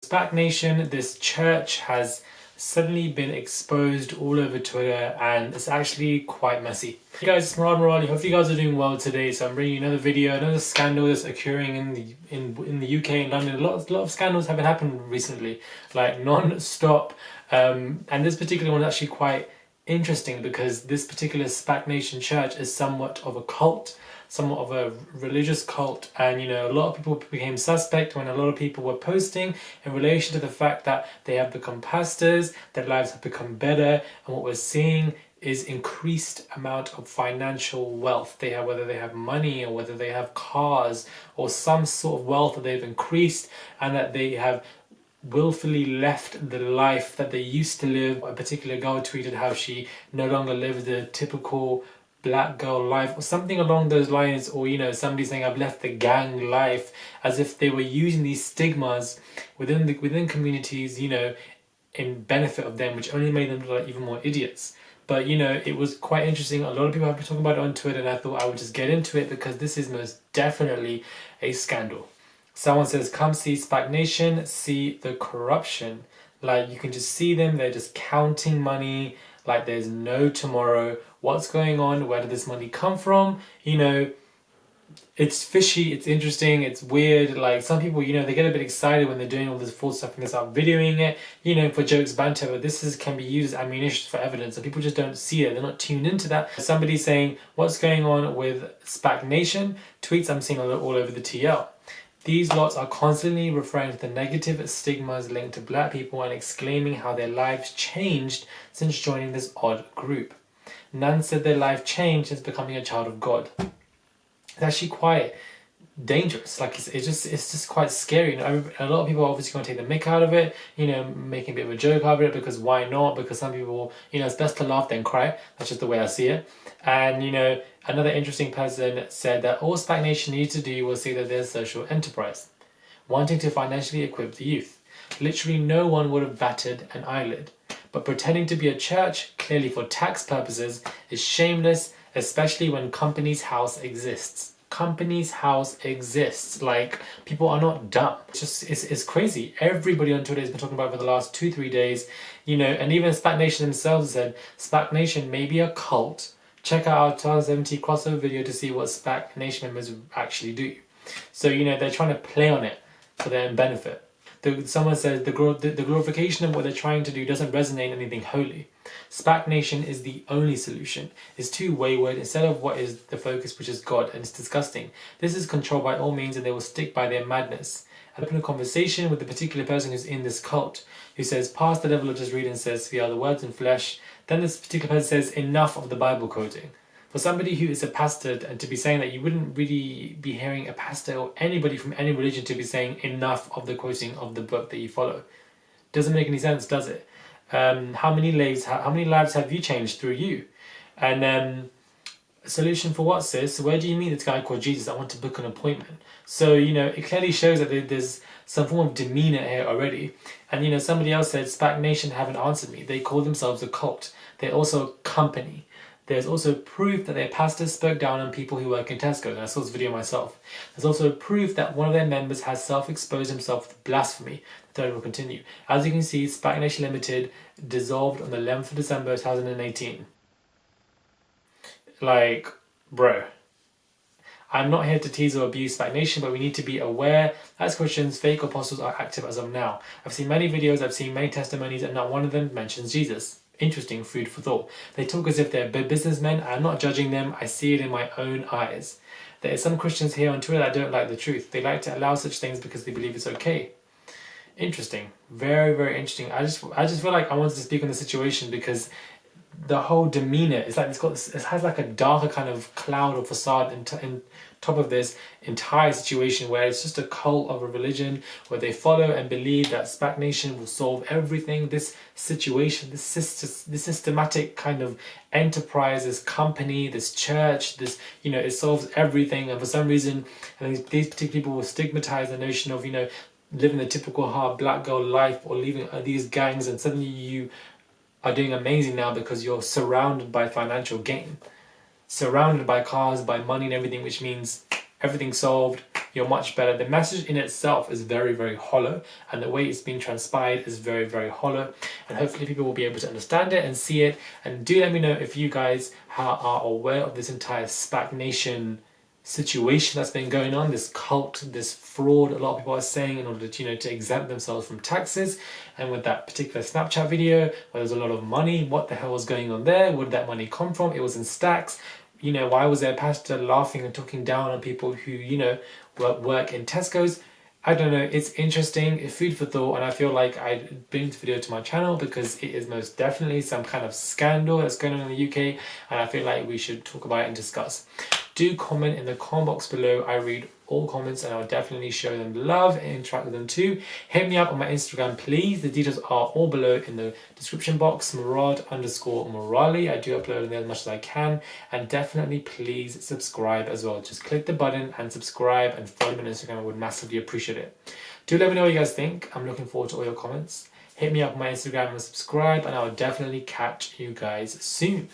Spac Nation, this church has suddenly been exposed all over Twitter, and it's actually quite messy. Hey guys, it's Morali. Hope you guys are doing well today. So I'm bringing you another video, another scandal that's occurring in the UK and London. A lot of scandals have been happening recently, like non-stop. And this particular one is actually quite interesting because this particular Spac Nation Church is somewhat of a cult, somewhat of a religious cult, and a lot of people became suspect when a lot of people were posting in relation to the fact that they have become pastors, their lives have become better, and what we're seeing is increased amount of financial wealth. They have, whether they have money or whether they have cars or some sort of wealth that they've increased, and that they have willfully left the life that they used to live. A particular girl tweeted how she no longer lives the typical black girl life or something along those lines, or somebody saying I've left the gang life, as if they were using these stigmas within communities in benefit of them, which only made them look like even more idiots. But it was quite interesting. A lot of people have been talking about it on Twitter, and I thought I would just get into it because this is most definitely a scandal. Someone says, come see Spac Nation, see the corruption. Like, you can just see them, they're just counting money like there's no tomorrow. What's going on? Where did this money come from? It's fishy, it's interesting, it's weird. Like, some people, they get a bit excited when they're doing all this false stuff and they start videoing it, for jokes, banter, but can be used as ammunition for evidence, and people just don't see it. They're not tuned into that. Somebody saying, what's going on with Spac Nation? Tweets I'm seeing all over the TL. These lots are constantly referring to the negative stigmas linked to black people and exclaiming how their lives changed since joining this odd group. None said their life changed since becoming a child of God. It's actually quite dangerous. Like, it's just quite scary. A lot of people are obviously going to take the mick out of it, making a bit of a joke out of it, because why not? Because some people, it's best to laugh than cry. That's just the way I see it. And another interesting person said that all Spac Nation needs to do was see that there's social enterprise, wanting to financially equip the youth. Literally no one would have batted an eyelid. But pretending to be a church, clearly for tax purposes, is shameless, especially when Companies House exists. Companies House exists. Like, people are not dumb. It's crazy. Everybody on Twitter has been talking about it for the last 2-3 days, and even Spac Nation themselves said Spac Nation may be a cult. Check out our 2017 crossover video to see what Spac Nation members actually do. So, they're trying to play on it for their own benefit. Someone says the glorification of what they're trying to do doesn't resonate in anything holy. Spac Nation is the only solution. It's too wayward instead of what is the focus, which is God, and it's disgusting. This is controlled by all means, and they will stick by their madness. I opened a conversation with the particular person who's in this cult, who says, past the level of just reading, says, we are the words in flesh. Then this particular person says, enough of the Bible quoting. For somebody who is a pastor, and to be saying that, you wouldn't really be hearing a pastor or anybody from any religion to be saying enough of the quoting of the book that you follow. Doesn't make any sense, does it? How many lives have you changed through you? And solution for what, sis? Where do you meet this guy called Jesus? I want to book an appointment. So, it clearly shows that there's some form of demeanor here already. And, somebody else said, Spac Nation haven't answered me. They call themselves a cult. They're also a company. There's also proof that their pastors spoke down on people who work in Tesco, and I saw this video myself. There's also proof that one of their members has self-exposed himself with blasphemy. The third will continue. As you can see, Spac Nation Limited dissolved on the 11th of December 2018. Like, bro. I'm not here to tease or abuse Spac Nation, but we need to be aware as Christians, fake apostles are active as of now. I've seen many videos, I've seen many testimonies, and not one of them mentions Jesus. Interesting, food for thought. They talk as if they're businessmen. I'm not judging them. I see it in my own eyes. There are some Christians here on Twitter that don't like the truth. They like to allow such things because they believe it's okay. Interesting. Very, very interesting. I just feel like I wanted to speak on the situation because the whole demeanor is like it has like a darker kind of cloud or facade in top of this entire situation, where it's just a cult of a religion where they follow and believe that Spac Nation will solve everything. This situation, this systematic kind of enterprise, this company, this church, it solves everything. And for some reason, these particular people will stigmatize the notion of living the typical hard black girl life or leaving these gangs, and suddenly you are doing amazing now because you're surrounded by financial gain, surrounded by cars, by money and everything, which means everything's solved, you're much better. The message in itself is very, very hollow, and the way it's being transpired is very, very hollow, and hopefully people will be able to understand it and see it. And do let me know if you guys are aware of this entire Spac Nation situation that's been going on, this cult, this fraud, a lot of people are saying, in order to, to exempt themselves from taxes. And with that particular Snapchat video where there's a lot of money, what the hell was going on there? Where did that money come from? It was in stacks. Why was there a pastor laughing and talking down on people who, work in Tesco's? I don't know, it's interesting, it's food for thought, and I feel like I bring this video to my channel because it is most definitely some kind of scandal that's going on in the UK, and I feel like we should talk about it and discuss. Do comment in the comment box below. I read all comments and I'll definitely show them love and interact with them too. Hit me up on my Instagram, please. The details are all below in the description box, Murad_Morali. I do upload on there as much as I can. And definitely please subscribe as well. Just click the button and subscribe and follow me on Instagram. I would massively appreciate it. Do let me know what you guys think. I'm looking forward to all your comments. Hit me up on my Instagram and subscribe, and I'll definitely catch you guys soon.